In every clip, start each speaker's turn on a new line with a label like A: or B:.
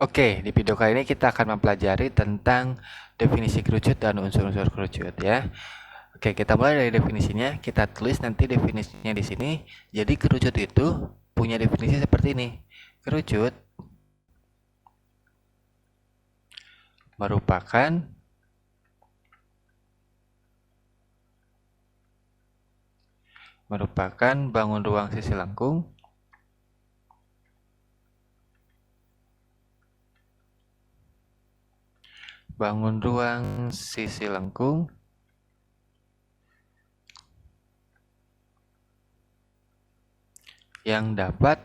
A: Oke, di video kali ini kita akan mempelajari tentang definisi kerucut dan unsur-unsur kerucut ya. Oke, kita mulai dari definisinya. Kita tulis nanti definisinya di sini. Jadi kerucut itu punya definisi seperti ini. Kerucut merupakan bangun ruang sisi lengkung yang dapat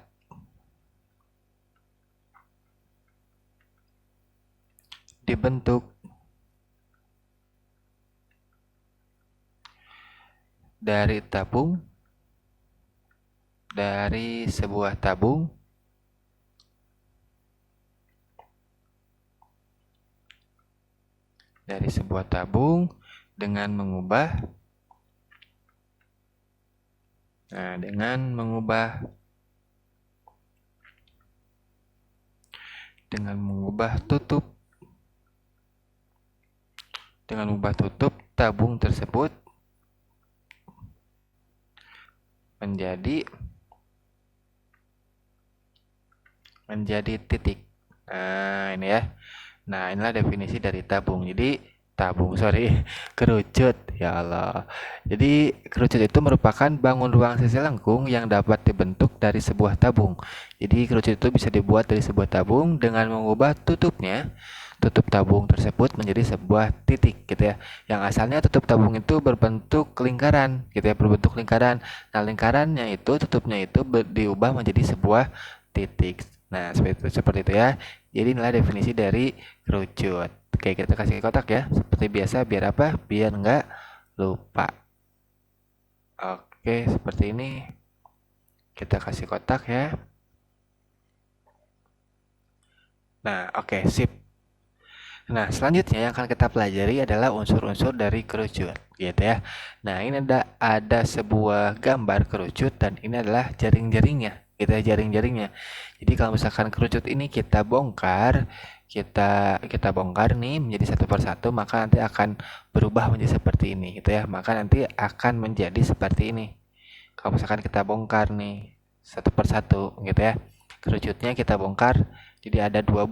A: dibentuk dari sebuah tabung dengan mengubah tutup tabung tersebut menjadi titik. Nah, ini ya. Nah, inilah definisi dari kerucut. Ya Allah. Jadi, kerucut itu merupakan bangun ruang sisi lengkung yang dapat dibentuk dari sebuah tabung. Jadi, kerucut itu bisa dibuat dari sebuah tabung dengan mengubah tutup tabung tersebut menjadi sebuah titik gitu ya. Yang asalnya tutup tabung itu berbentuk lingkaran gitu ya, Nah, tutupnya itu diubah menjadi sebuah titik. Nah, seperti itu ya. Jadi inilah definisi dari kerucut. Oke, kita kasih kotak ya. Seperti biasa, biar apa? Biar nggak lupa. Oke, seperti ini. Kita kasih kotak ya. Nah, oke, sip. Nah, selanjutnya yang akan kita pelajari adalah unsur-unsur dari kerucut, gitu ya. Nah, ini ada sebuah gambar kerucut dan ini adalah jaring-jaringnya, gitu ya, jaring-jaringnya. Jadi kalau misalkan kerucut ini kita bongkar, kita bongkar nih menjadi satu persatu, maka nanti akan berubah menjadi seperti ini, gitu ya. Maka nanti akan menjadi seperti ini. Kalau misalkan kita bongkar nih satu persatu, gitu ya. Kerucutnya kita bongkar, jadi ada dua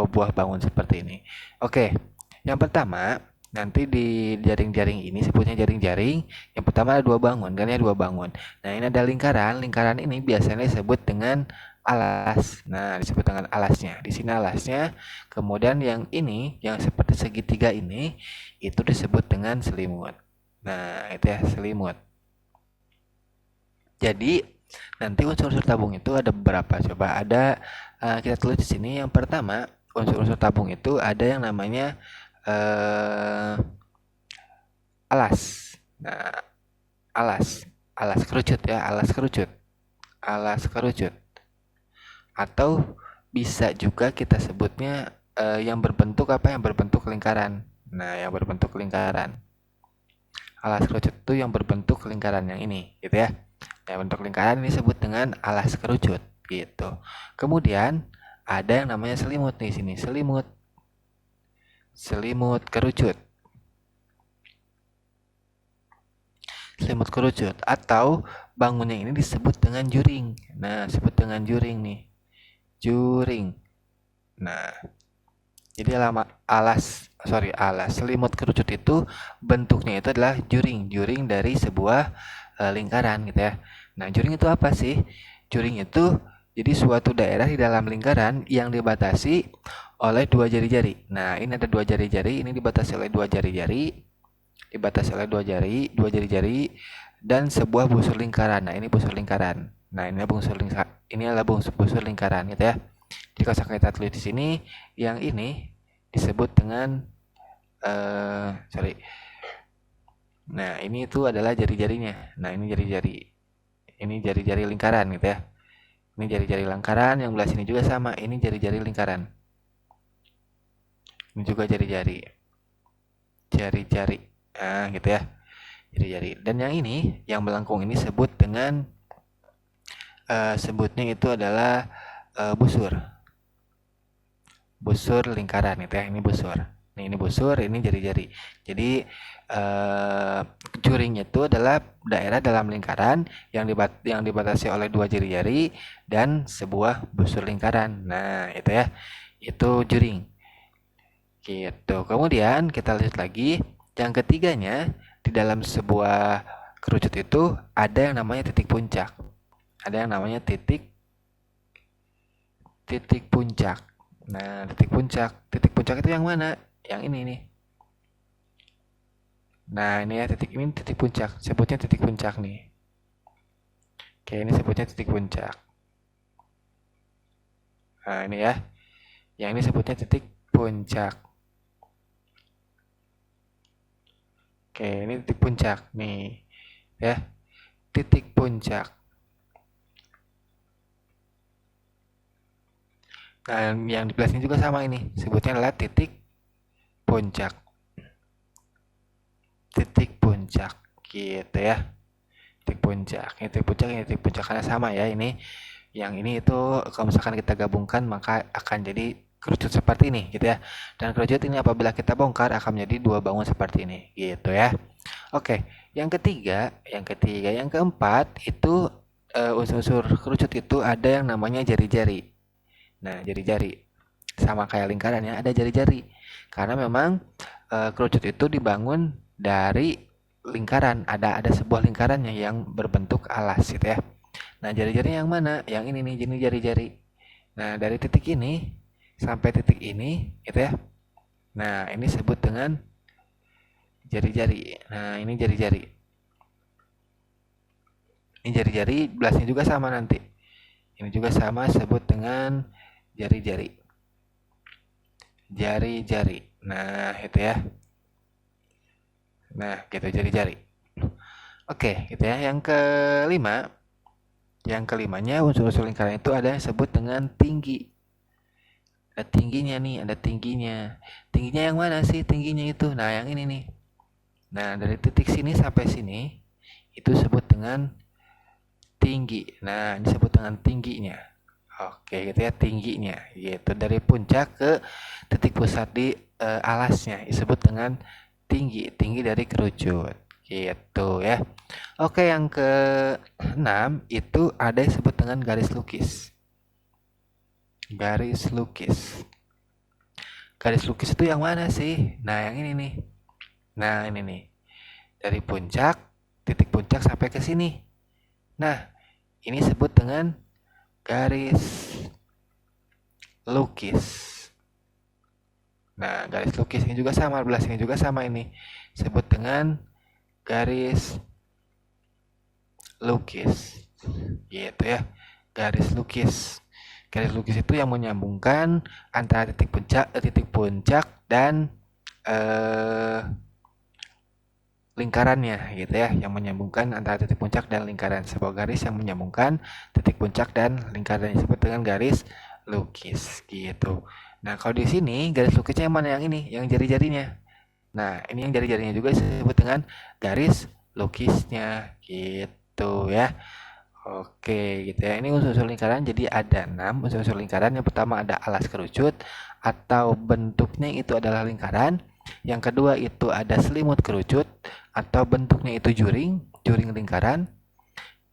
A: buah bangun seperti ini. Oke, yang pertama nanti di jaring-jaring ini sebutnya jaring-jaring. Yang pertama ada dua bangun, kan ya, dua bangun. Nah, ini ada lingkaran. Lingkaran ini biasanya disebut dengan alas. Nah, disebut dengan alasnya. Di sini alasnya. Kemudian yang ini, yang seperti segitiga ini, itu disebut dengan selimut. Nah, itu ya, selimut. Jadi nanti unsur-unsur tabung itu ada beberapa. Coba kita tulis di sini. Yang pertama, unsur-unsur tabung itu ada yang namanya alas. Nah, alas kerucut ya, alas kerucut. Atau bisa juga kita sebutnya yang berbentuk lingkaran. Nah, yang berbentuk lingkaran. Alas kerucut itu yang berbentuk lingkaran yang ini, gitu ya. Ya, bentuk lingkaran ini disebut dengan alas kerucut gitu. Kemudian ada yang namanya selimut di sini, selimut kerucut. Selimut kerucut atau bangunnya ini disebut dengan juring. Nah, disebut dengan juring nih. Juring. Nah, jadi alas selimut kerucut itu bentuknya itu adalah juring dari sebuah lingkaran gitu ya. Nah, juring itu apa sih? Juring itu jadi suatu daerah di dalam lingkaran yang dibatasi oleh dua jari-jari. Nah, ini ada dua jari-jari, ini dibatasi oleh dua jari-jari, dua jari-jari dan sebuah busur lingkaran. Nah, ini busur lingkaran. Nah, ini adalah busur lingkaran gitu ya. Jadi kalau kita tulis di sini, yang ini disebut dengan Nah, ini itu adalah jari-jarinya. Nah, ini jari-jari. Ini jari-jari lingkaran gitu ya. Ini jari-jari lingkaran, yang belah sini juga sama. Ini jari-jari lingkaran. Ini juga jari-jari. Jari-jari. Nah, gitu ya. Jari-jari. Dan yang ini, yang melengkung ini sebut dengan sebutnya itu adalah busur. busur lingkaran itu ya. Ini busur. Ini busur, ini jari-jari. Jadi juringnya itu adalah daerah dalam lingkaran yang dibatasi oleh dua jari-jari dan sebuah busur lingkaran. Nah, itu ya. Itu juring. Gitu. Kemudian kita lanjut lagi. Yang ketiganya, di dalam sebuah kerucut itu ada yang namanya titik puncak. Ada yang namanya titik puncak. Nah, titik puncak itu yang mana? Yang ini nih. Nah, ini ya ini titik puncak. Sebutnya titik puncak nih. Oke, ini sebutnya titik puncak. Nah, ini ya. Yang ini sebutnya titik puncak. Oke, ini titik puncak nih. Ya. Titik puncak. Nah, yang di belah sini juga sama ini. Sebutnya adalah titik puncak. Titik puncak. Gitu ya. Titik puncak. Ini titik puncak, ini titik puncak. Karena sama ya ini. Yang ini itu kalau misalkan kita gabungkan maka akan jadi kerucut seperti ini gitu ya. Dan kerucut ini apabila kita bongkar akan menjadi dua bangun seperti ini gitu ya. Oke, yang keempat itu unsur-unsur kerucut itu ada yang namanya jari-jari. Nah, jari-jari sama kayak lingkaran ya, ada jari-jari. Karena memang kerucut itu dibangun dari lingkaran, ada sebuah lingkarannya yang berbentuk alas gitu ya. Nah, jari-jari yang mana? Yang ini nih, jenis jari-jari. Nah, dari titik ini sampai titik ini, gitu ya. Nah, ini sebut dengan jari-jari. Nah, ini jari-jari. Ini jari-jari, belasnya juga sama nanti. Ini juga sama, sebut dengan jari-jari. Jari-jari. Nah, itu ya. Nah, gitu jari-jari. Oke, gitu ya. Yang kelimanya unsur-unsur lingkaran itu ada yang disebut dengan tinggi. Ada tingginya nih, ada tingginya. Tingginya yang mana sih tingginya itu? Nah, yang ini nih. Nah, dari titik sini sampai sini itu disebut dengan tinggi. Nah, ini disebut dengan tingginya. Oke, gitu ya tingginya. Gitu dari puncak ke titik pusat di alasnya disebut dengan tinggi. Tinggi dari kerucut. Gitu ya. Oke, yang ke-6 itu ada yang disebut dengan garis lukis. Garis lukis. Garis lukis itu yang mana sih? Nah, yang ini nih. Nah, ini nih. Dari puncak, titik puncak sampai ke sini. Nah, ini disebut dengan garis lukis. Nah, garis lukis ini juga sama, belah sini juga sama ini. Sebut dengan garis lukis. Gitu ya. Garis lukis. Garis lukis itu yang menyambungkan antara titik puncak dan lingkarannya gitu ya, yang menyambungkan antara titik puncak dan lingkaran. Sebuah garis yang menyambungkan titik puncak dan lingkaran disebut dengan garis lukis gitu. Nah, kalau di sini garis lukisnya yang mana? Yang ini, yang jari-jarinya. Nah, ini yang jari-jarinya juga disebut dengan garis lukisnya gitu ya. Oke, gitu ya. Ini unsur-unsur lingkaran, jadi ada 6 unsur-unsur lingkaran. Yang pertama ada alas kerucut atau bentuknya itu adalah lingkaran. Yang kedua itu ada selimut kerucut atau bentuknya itu juring lingkaran.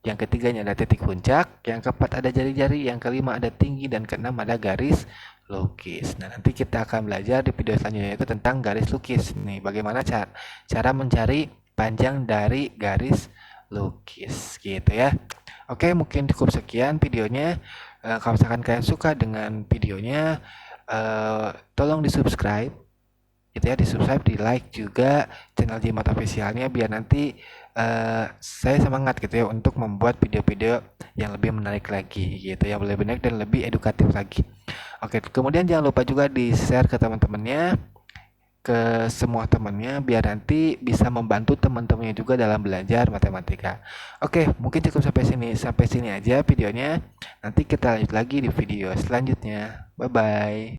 A: Yang ketiganya ada titik puncak. Yang keempat ada jari-jari. Yang kelima ada tinggi. Dan keenam ada garis lukis. Nah, nanti kita akan belajar di video selanjutnya itu tentang garis lukis. Nih, bagaimana cara mencari panjang dari garis lukis gitu ya. Oke, mungkin cukup sekian videonya. Kalau misalkan kalian suka dengan videonya, tolong di subscribe gitu ya, di subscribe, di like juga channel Jimat officialnya biar nanti saya semangat gitu ya untuk membuat video-video yang lebih menarik lagi gitu ya, lebih menarik dan lebih edukatif lagi. Oke, kemudian jangan lupa juga di share ke teman-temannya, ke semua temannya biar nanti bisa membantu teman-temannya juga dalam belajar matematika. Oke, mungkin cukup sampai sini aja videonya. Nanti kita lanjut lagi di video selanjutnya. Bye bye.